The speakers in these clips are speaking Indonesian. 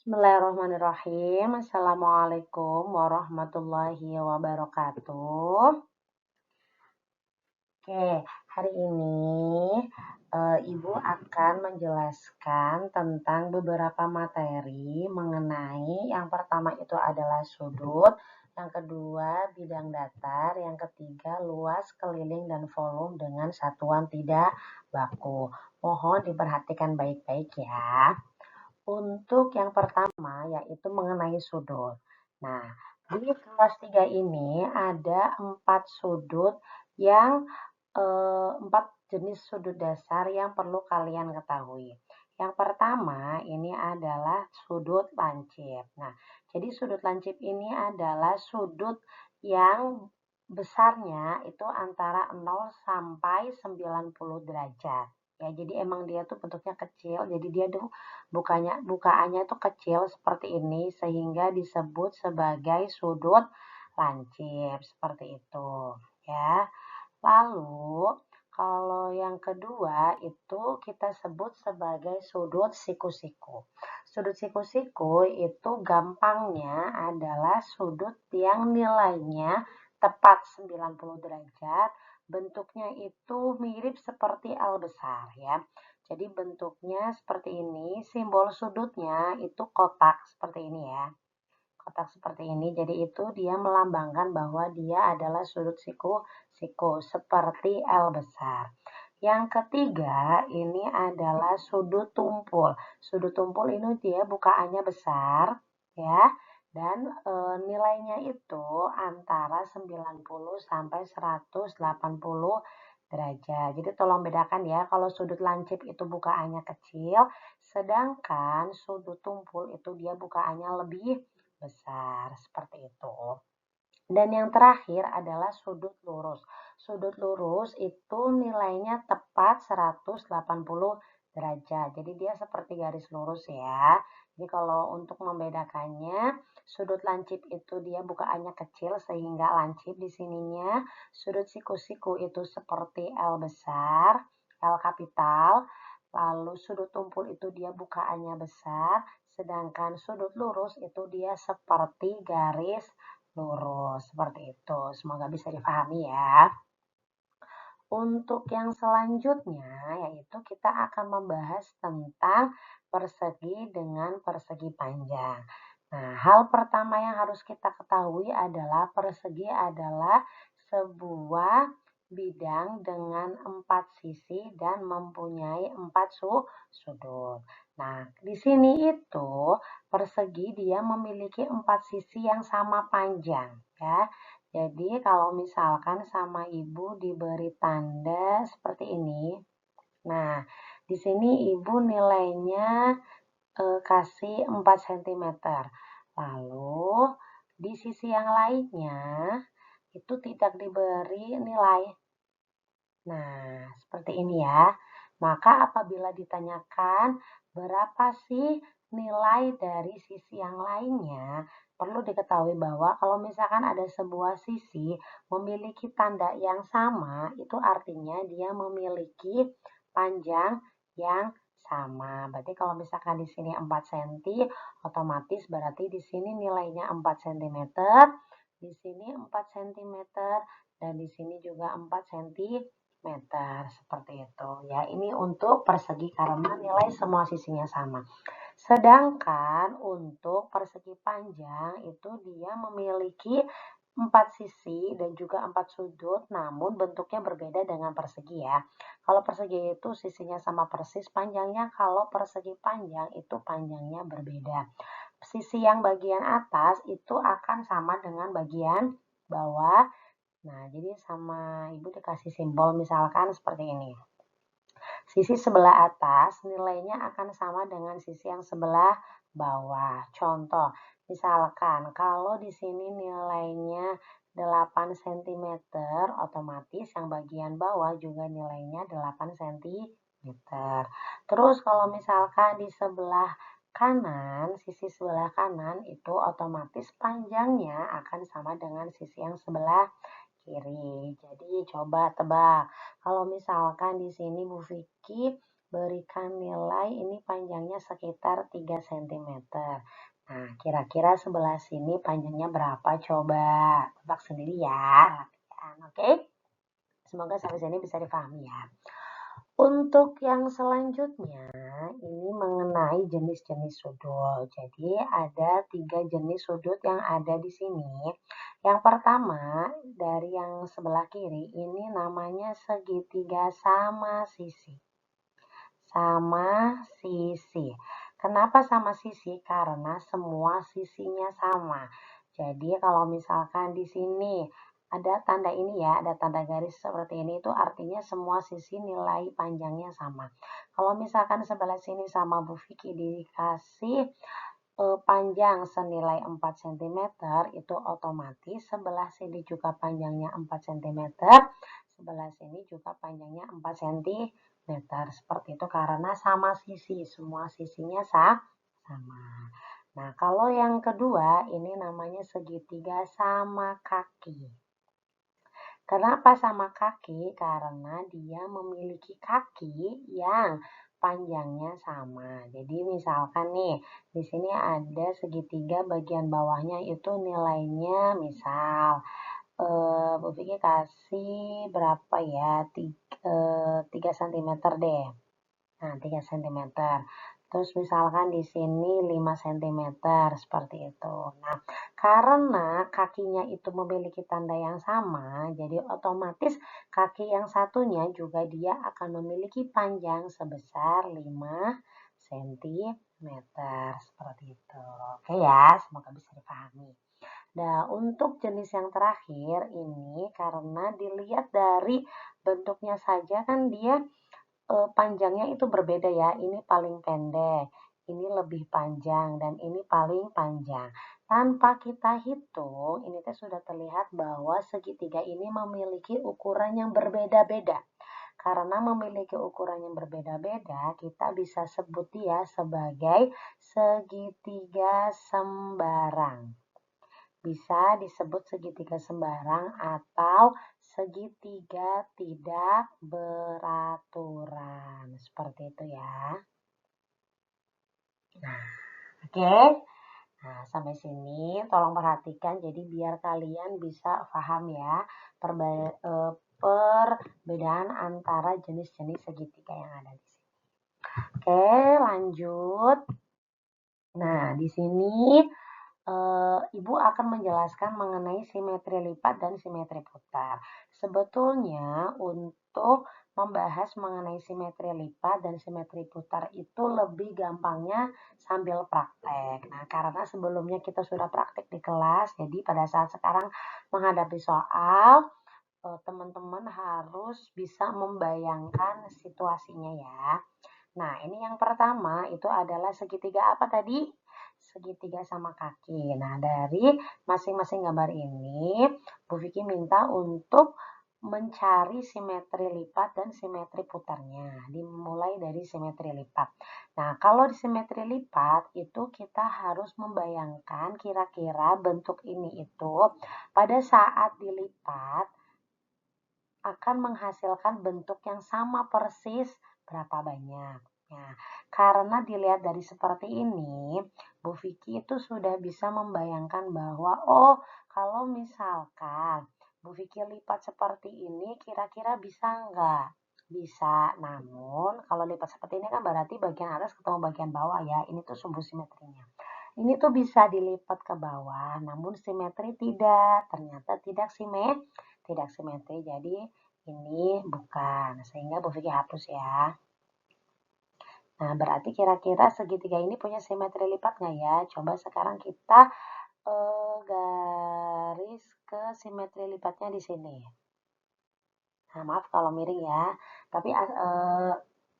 Bismillahirrahmanirrahim. Assalamualaikum warahmatullahi wabarakatuh. Oke, hari ini Ibu akan menjelaskan tentang beberapa materi mengenai yang pertama itu adalah sudut, yang kedua bidang datar, yang ketiga luas, keliling, dan volume dengan satuan tidak baku. Mohon diperhatikan baik-baik ya. Untuk yang pertama yaitu mengenai sudut. Nah, di kelas 3 ini ada 4 sudut yang 4 jenis sudut dasar yang perlu kalian ketahui. Yang pertama ini adalah sudut lancip. Nah, jadi sudut lancip ini adalah sudut yang besarnya itu antara 0 sampai 90 derajat. Ya, jadi emang dia tuh bentuknya kecil, jadi dia tuh bukaannya tuh kecil seperti ini sehingga disebut sebagai sudut lancip seperti itu ya. Lalu kalau yang kedua itu kita sebut sebagai sudut siku-siku. Sudut siku-siku itu gampangnya adalah sudut yang nilainya tepat 90 derajat, bentuknya itu mirip seperti L besar ya. Jadi bentuknya seperti ini, simbol sudutnya itu kotak seperti ini ya. Kotak seperti ini, jadi itu dia melambangkan bahwa dia adalah sudut siku-siku seperti L besar. Yang ketiga ini adalah sudut tumpul. Sudut tumpul ini dia bukaannya besar ya, dan nilainya itu antara 90 sampai 180 derajat. Jadi tolong bedakan ya, kalau sudut lancip itu bukaannya kecil, sedangkan sudut tumpul itu dia bukaannya lebih besar, seperti itu. Dan yang terakhir adalah sudut lurus. Sudut lurus itu nilainya tepat 180 derajat. Jadi dia seperti garis lurus ya. Jadi kalau untuk membedakannya, sudut lancip itu dia bukaannya kecil sehingga lancip di sininya. Sudut siku-siku itu seperti L besar, L kapital. Lalu sudut tumpul itu dia bukaannya besar, sedangkan sudut lurus itu dia seperti garis lurus, seperti itu. Semoga bisa dipahami ya. Untuk yang selanjutnya, yaitu kita akan membahas tentang persegi dengan persegi panjang. Nah, hal pertama yang harus kita ketahui adalah persegi adalah sebuah bidang dengan 4 sisi dan mempunyai 4 sudut. Nah, di sini itu persegi dia memiliki 4 sisi yang sama panjang ya. Jadi kalau misalkan sama ibu diberi tanda seperti ini. Nah, di sini ibu nilainya kasih 4 cm. Lalu di sisi yang lainnya itu tidak diberi nilai. Nah, seperti ini ya. Maka apabila ditanyakan berapa sih nilai dari sisi yang lainnya, perlu diketahui bahwa kalau misalkan ada sebuah sisi memiliki tanda yang sama, itu artinya dia memiliki panjang yang sama. Berarti kalau misalkan di sini 4 cm, otomatis berarti di sini nilainya 4 cm, di sini 4 cm, dan di sini juga 4 cm seperti itu ya. Ini untuk persegi karena nilai semua sisinya sama. Sedangkan untuk persegi panjang itu dia memiliki 4 sisi dan juga 4 sudut, namun bentuknya berbeda dengan persegi ya. Kalau persegi itu sisinya sama persis panjangnya, kalau persegi panjang itu panjangnya berbeda. Sisi yang bagian atas itu akan sama dengan bagian bawah. Nah, jadi sama ibu dikasih simbol misalkan seperti ini. Sisi sebelah atas nilainya akan sama dengan sisi yang sebelah bawah. Contoh, misalkan kalau di sini nilainya 8 cm, otomatis yang bagian bawah juga nilainya 8 cm. Terus kalau misalkan di sebelah kanan, sisi sebelah kanan itu otomatis panjangnya akan sama dengan sisi yang sebelah kiri. Jadi coba tebak. Kalau misalkan di sini Bu Vicky berikan nilai ini panjangnya sekitar 3 cm. Nah, kira-kira sebelah sini panjangnya berapa coba? Tebak sendiri ya. Latihan, oke? Semoga sampai sini bisa dipahami ya. Untuk yang selanjutnya, ini mengenai jenis-jenis sudut. Jadi ada 3 jenis sudut yang ada di sini. Yang pertama, dari yang sebelah kiri, ini namanya segitiga sama sisi. Sama sisi. Kenapa sama sisi? Karena semua sisinya sama. Jadi kalau misalkan di sini ada tanda ini ya, ada tanda garis seperti ini, itu artinya semua sisi nilai panjangnya sama. Kalau misalkan sebelah sini sama Bu Vicky dikasih panjang senilai 4 cm, itu otomatis sebelah sini juga panjangnya 4 cm, sebelah sini juga panjangnya 4 cm. Seperti itu karena sama sisi, semua sisinya sama. Nah, kalau yang kedua ini namanya segitiga sama kaki. Kenapa sama kaki? Karena dia memiliki kaki yang panjangnya sama. Jadi misalkan nih, di sini ada segitiga bagian bawahnya itu nilainya misal Bu Vicky kasih berapa ya? 3 cm deh. Nah, 3 cm. Terus misalkan di sini 5 cm, seperti itu. Nah, karena kakinya itu memiliki tanda yang sama, jadi otomatis kaki yang satunya juga dia akan memiliki panjang sebesar 5 cm, seperti itu. Oke ya, semoga bisa dipahami. Nah, untuk jenis yang terakhir ini karena dilihat dari bentuknya saja kan dia panjangnya itu berbeda ya, ini paling pendek, ini lebih panjang, dan ini paling panjang. Tanpa kita hitung, ini teh sudah terlihat bahwa segitiga ini memiliki ukuran yang berbeda-beda. Karena memiliki ukuran yang berbeda-beda, kita bisa sebut dia sebagai segitiga sembarang. Bisa disebut segitiga sembarang atau segitiga tidak beraturan. Seperti itu ya. Nah, oke. Nah, sampai sini tolong perhatikan jadi biar kalian bisa paham ya perbedaan antara jenis-jenis segitiga yang ada di sini. Oke, lanjut. Nah, di sini Ibu akan menjelaskan mengenai simetri lipat dan simetri putar. Sebetulnya untuk membahas mengenai simetri lipat dan simetri putar itu lebih gampangnya sambil praktek. Nah, karena sebelumnya kita sudah praktek di kelas, jadi pada saat sekarang menghadapi soal, teman-teman harus bisa membayangkan situasinya ya. Nah, ini yang pertama itu adalah segitiga apa tadi? Segitiga sama kaki. Nah, dari masing-masing gambar ini, Bu Vicky minta untuk mencari simetri lipat dan simetri putarnya. Dimulai dari simetri lipat. Nah, kalau di simetri lipat itu kita harus membayangkan kira-kira bentuk ini itu pada saat dilipat akan menghasilkan bentuk yang sama persis berapa banyak. Nah, karena dilihat dari seperti ini, Bu Vicky itu sudah bisa membayangkan bahwa, oh, kalau misalkan Bu Vicky lipat seperti ini, kira-kira bisa nggak? Bisa, namun kalau lipat seperti ini kan berarti bagian atas ketemu bagian bawah ya. Ini tuh sumbu simetrinya. Ini tuh bisa dilipat ke bawah, namun simetri tidak. Ternyata tidak simetri. Jadi ini bukan. Sehingga Bu Vicky hapus ya. Nah, berarti kira-kira segitiga ini punya simetri lipat nggak ya? Coba sekarang kita garis ke simetri lipatnya di sini. Nah, maaf kalau miring ya. Tapi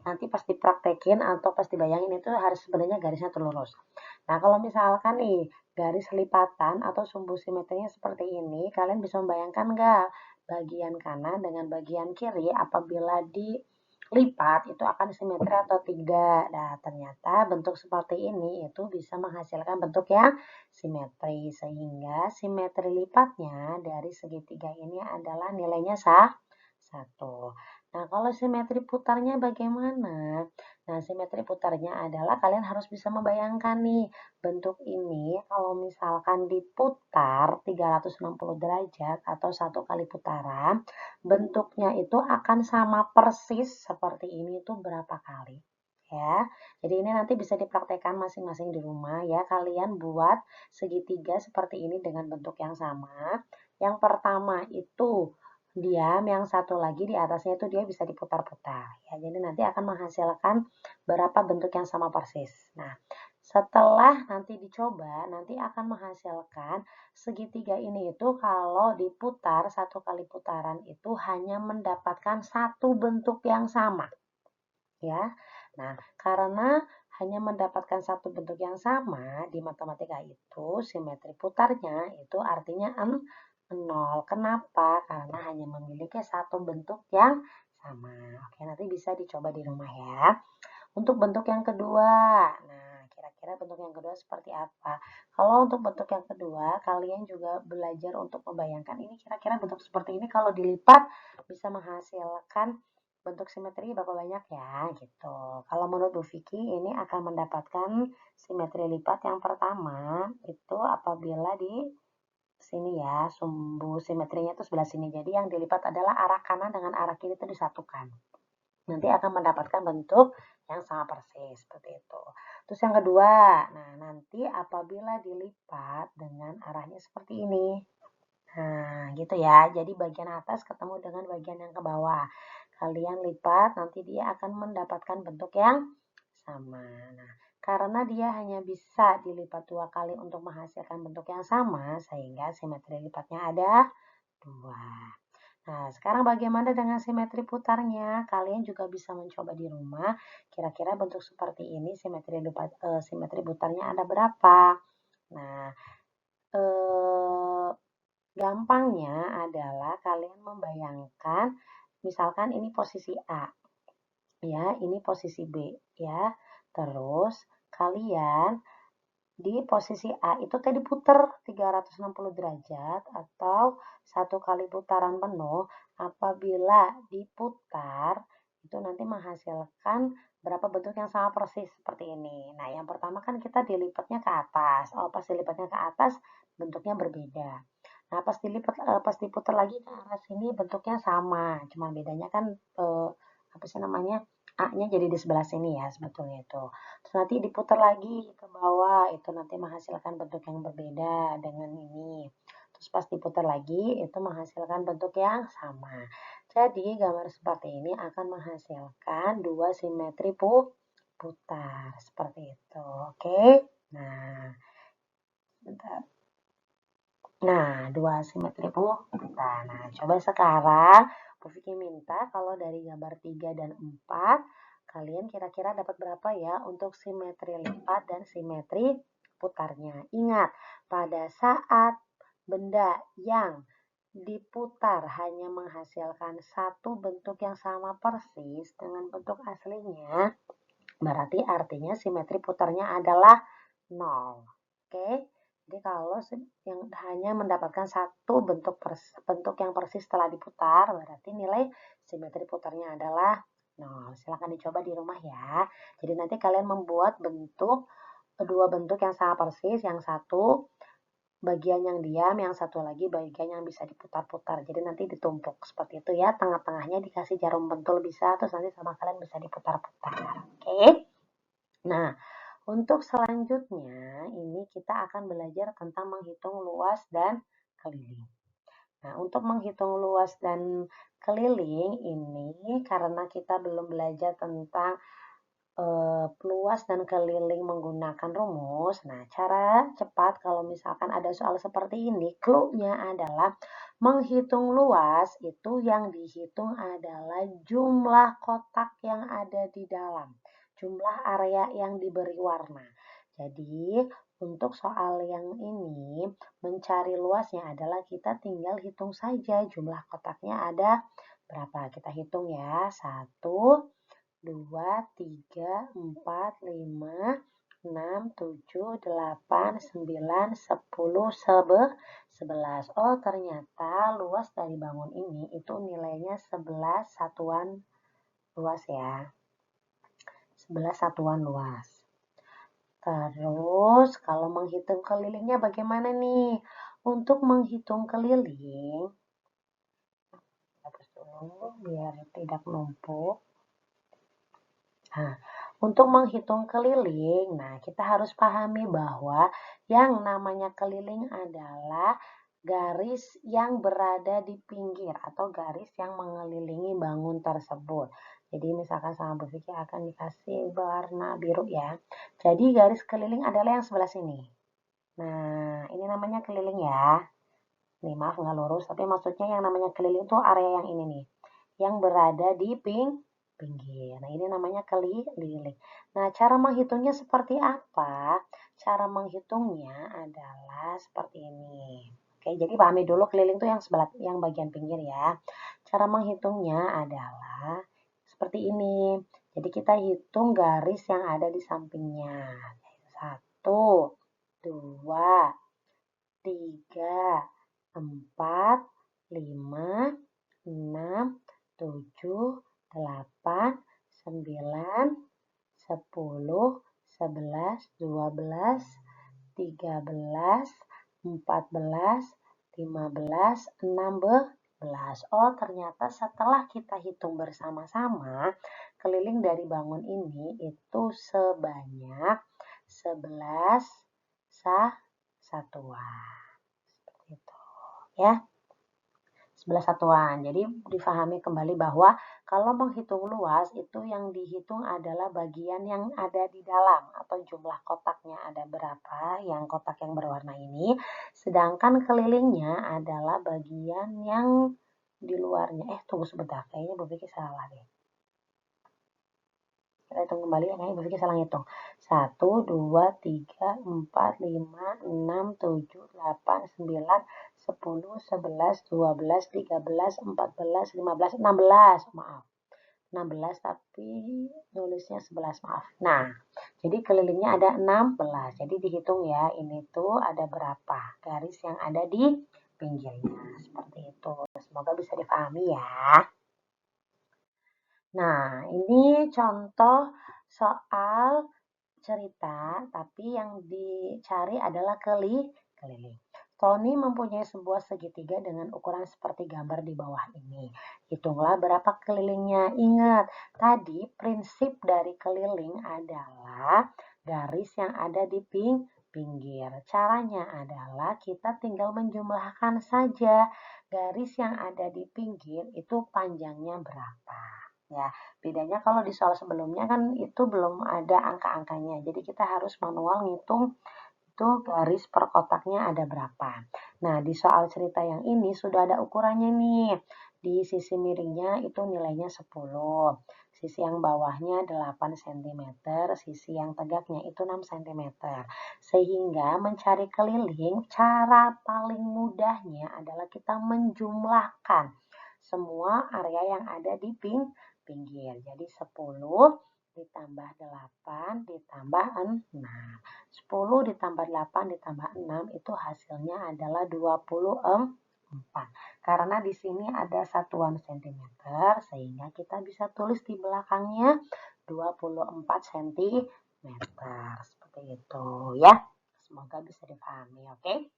nanti pas dipraktekin atau pas dibayangin itu harus sebenarnya garisnya tuh lurus. Nah, kalau misalkan nih garis lipatan atau sumbu simetrinya seperti ini, kalian bisa membayangkan nggak bagian kanan dengan bagian kiri apabila dilipat itu akan simetri atau tidak. Nah, ternyata bentuk seperti ini itu bisa menghasilkan bentuk yang simetri. Sehingga simetri lipatnya dari segitiga ini adalah nilainya 1. Nah, kalau simetri putarnya bagaimana? Nah, simetri putarnya adalah kalian harus bisa membayangkan nih, bentuk ini kalau misalkan diputar 360 derajat atau satu kali putaran, bentuknya itu akan sama persis seperti ini tuh berapa kali. Ya, jadi ini nanti bisa dipraktekkan masing-masing di rumah ya. Kalian buat segitiga seperti ini dengan bentuk yang sama. Yang pertama itu diam, yang satu lagi di atasnya itu dia bisa diputar-putar ya. Jadi nanti akan menghasilkan berapa bentuk yang sama persis. Nah, setelah nanti dicoba, nanti akan menghasilkan segitiga ini itu kalau diputar satu kali putaran itu hanya mendapatkan satu bentuk yang sama ya. Nah, karena hanya mendapatkan satu bentuk yang sama di matematika itu simetri putarnya itu artinya 0. Kenapa? Karena hanya memiliki satu bentuk yang sama. Oke, nanti bisa dicoba di rumah ya. Untuk bentuk yang kedua, nah kira-kira bentuk yang kedua seperti apa? Kalau untuk bentuk yang kedua, kalian juga belajar untuk membayangkan ini kira-kira bentuk seperti ini kalau dilipat bisa menghasilkan bentuk simetri berapa banyak ya gitu. Kalau menurut Bu Vicky ini akan mendapatkan simetri lipat yang pertama itu apabila di sini ya, sumbu simetrinya itu sebelah sini. Jadi yang dilipat adalah arah kanan dengan arah kiri itu disatukan. Nanti akan mendapatkan bentuk yang sama persis seperti itu. Terus yang kedua, nah nanti apabila dilipat dengan arahnya seperti ini. Nah, gitu ya. Jadi bagian atas ketemu dengan bagian yang ke bawah. Kalian lipat, nanti dia akan mendapatkan bentuk yang sama. Nah, karena dia hanya bisa dilipat dua kali untuk menghasilkan bentuk yang sama, sehingga simetri lipatnya ada dua. Nah, sekarang bagaimana dengan simetri putarnya? Kalian juga bisa mencoba di rumah. Kira-kira bentuk seperti ini simetri putarnya ada berapa? Nah, eh, gampangnya adalah kalian membayangkan, misalkan ini posisi A, ya, ini posisi B, ya. Terus kalian di posisi A itu tadi putar 360 derajat atau satu kali putaran penuh apabila diputar itu nanti menghasilkan berapa bentuk yang sama persis seperti ini. Nah, yang pertama kan kita dilipatnya ke atas. Oh, pas dilipatnya ke atas bentuknya berbeda. Nah, pas diputar lagi ke arah sini bentuknya sama. Cuman bedanya kan apa sih namanya? A-nya jadi di sebelah sini ya sebetulnya itu. Terus nanti diputar lagi ke bawah, itu nanti menghasilkan bentuk yang berbeda dengan ini. Terus pas diputar lagi, itu menghasilkan bentuk yang sama. Jadi gambar seperti ini akan menghasilkan dua simetri putar, seperti itu. Oke, nah, bentar. Nah, dua simetri putar. Nah, coba sekarang Bu Vicky minta kalau dari gambar 3 dan 4, kalian kira-kira dapat berapa ya untuk simetri lipat dan simetri putarnya. Ingat, pada saat benda yang diputar hanya menghasilkan satu bentuk yang sama persis dengan bentuk aslinya, berarti artinya simetri putarnya adalah 0. Oke? Jadi kalau yang hanya mendapatkan satu bentuk yang persis setelah diputar, berarti nilai simetri putarnya adalah 0. Silahkan dicoba di rumah ya. Jadi nanti kalian membuat dua bentuk yang sama persis, yang satu bagian yang diam, yang satu lagi bagian yang bisa diputar-putar. Jadi nanti ditumpuk seperti itu ya. Tengah-tengahnya dikasih jarum pentul bisa, terus nanti sama kalian bisa diputar-putar. Oke? Nah, untuk selanjutnya, ini kita akan belajar tentang menghitung luas dan keliling. Nah, untuk menghitung luas dan keliling ini karena kita belum belajar tentang luas dan keliling menggunakan rumus. Nah, cara cepat kalau misalkan ada soal seperti ini, clue-nya adalah menghitung luas itu yang dihitung adalah jumlah kotak yang ada di dalam, jumlah area yang diberi warna. Jadi, untuk soal yang ini, mencari luasnya adalah kita tinggal hitung saja jumlah kotaknya ada berapa. Kita hitung ya, 1, 2, 3, 4, 5, 6, 7, 8, 9, 10, 11. Oh, ternyata luas dari bangun ini itu nilainya 11 satuan luas ya. 11 satuan luas. Terus kalau menghitung kelilingnya bagaimana nih? Untuk menghitung keliling, hapus dulu biar tidak numpuk. Nah, untuk menghitung keliling, nah kita harus pahami bahwa yang namanya keliling adalah garis yang berada di pinggir atau garis yang mengelilingi bangun tersebut. Jadi misalkan sama Bu Vicky akan dikasih warna biru ya. Jadi garis keliling adalah yang sebelah sini. Nah, ini namanya keliling ya. Nih, maaf nggak lurus, tapi maksudnya yang namanya keliling tuh area yang ini nih. Yang berada di pinggir. Nah, ini namanya keliling. Nah, cara menghitungnya seperti apa? Cara menghitungnya adalah seperti ini. Oke, jadi pahami dulu keliling tuh yang sebelah, yang bagian pinggir ya. Cara menghitungnya adalah seperti ini. Jadi kita hitung garis yang ada di sampingnya. 1, 2, 3, 4, 5, 6, 7, 8, 9, 10, 11, 12, 13, 14, 15, 16. Oh, ternyata setelah kita hitung bersama-sama, keliling dari bangun ini itu sebanyak 11 satuan. Seperti itu ya. 11 satuan. Jadi difahami kembali bahwa kalau menghitung luas itu yang dihitung adalah bagian yang ada di dalam atau jumlah kotaknya ada berapa, yang kotak yang berwarna ini. Sedangkan kelilingnya adalah bagian yang di luarnya. Tunggu sebentar, kayaknya Bu Vicky salah deh. Kita hitung kembali ya, kayaknya Bu Vicky salah ngitung. 1, 2, 3, 4, 5, 6, 7, 8, 9, 10, 11, 12, 13, 14, 15, 16. Maaf. 16 tapi nulisnya 11, maaf. Nah, jadi kelilingnya ada 16. Jadi dihitung ya, ini tuh ada berapa garis yang ada di pinggirnya. Seperti itu. Semoga bisa dipahami ya. Nah, ini contoh soal cerita, tapi yang dicari adalah keliling. Tony mempunyai sebuah segitiga dengan ukuran seperti gambar di bawah ini. Hitunglah berapa kelilingnya. Ingat, tadi prinsip dari keliling adalah garis yang ada di pinggir. Caranya adalah kita tinggal menjumlahkan saja garis yang ada di pinggir itu panjangnya berapa. Ya, bedanya kalau di soal sebelumnya kan itu belum ada angka-angkanya. Jadi kita harus manual ngitung itu garis per kotaknya ada berapa. Nah, di soal cerita yang ini sudah ada ukurannya nih. Di sisi miringnya itu nilainya 10. Sisi yang bawahnya 8 cm, sisi yang tegaknya itu 6 cm. Sehingga mencari keliling, cara paling mudahnya adalah kita menjumlahkan semua area yang ada di pinggir. Jadi 10 ditambah 8 ditambah 6. 10 ditambah 8 ditambah 6 itu hasilnya adalah 24. Karena di sini ada satuan cm sehingga kita bisa tulis di belakangnya 24 cm. Seperti itu ya. Semoga bisa dipahami, oke?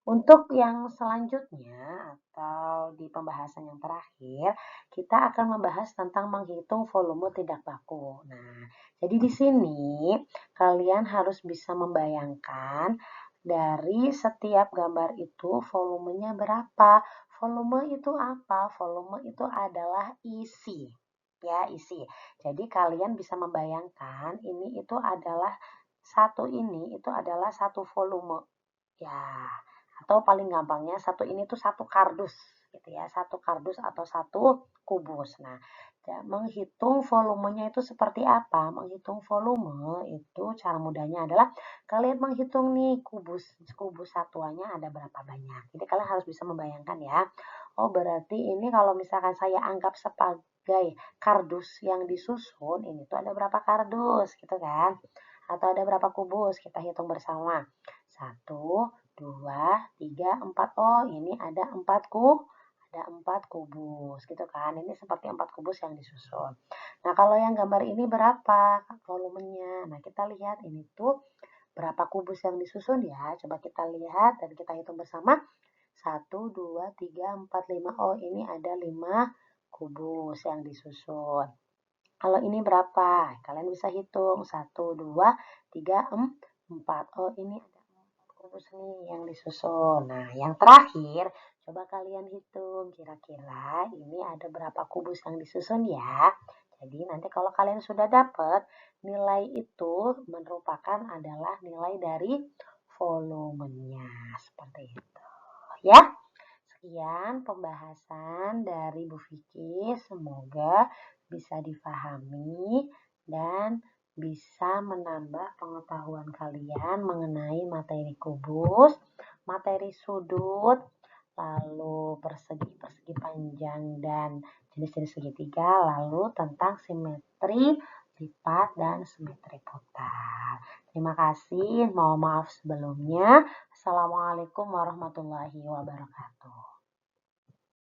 Untuk yang selanjutnya atau di pembahasan yang terakhir, kita akan membahas tentang menghitung volume tidak baku. Nah, jadi di sini kalian harus bisa membayangkan dari setiap gambar itu volumenya berapa. Volume itu apa? Volume itu adalah isi. Ya, isi. Jadi kalian bisa membayangkan ini itu adalah ini itu adalah satu volume. Ya, atau paling gampangnya satu ini tuh satu kardus gitu ya, satu kardus atau satu kubus. Nah, menghitung volumenya itu seperti apa? Menghitung volume itu cara mudahnya adalah kalian menghitung nih kubus satuannya ada berapa banyak. Jadi kalian harus bisa membayangkan ya. Oh, berarti ini kalau misalkan saya anggap sebagai kardus yang disusun, ini tuh ada berapa kardus gitu kan? Atau ada berapa kubus? Kita hitung bersama. 1, 2, 3, 4. Oh, ini ada 4 kubus gitu kan. Ini seperti 4 kubus yang disusun. Nah, kalau yang gambar ini berapa volumenya? Nah, kita lihat ini tuh berapa kubus yang disusun ya. Coba kita lihat dan kita hitung bersama. 1, 2, 3, 4, 5. Oh, ini ada 5 kubus yang disusun. Kalau ini berapa? Kalian bisa hitung. 1, 2, 3, 4. Oh, ini ada 4 kubus nih yang disusun. Nah, yang terakhir, coba kalian hitung. Kira-kira ini ada berapa kubus yang disusun ya? Jadi, nanti kalau kalian sudah dapat, nilai itu merupakan adalah nilai dari volumenya. Seperti itu. Ya, sekian pembahasan dari Bu Vicky. Semoga bisa difahami dan bisa menambah pengetahuan kalian mengenai materi kubus, materi sudut, lalu persegi panjang dan jenis-jenis segitiga, lalu tentang simetri lipat dan simetri putar. Terima kasih, mohon maaf sebelumnya. Assalamualaikum warahmatullahi wabarakatuh.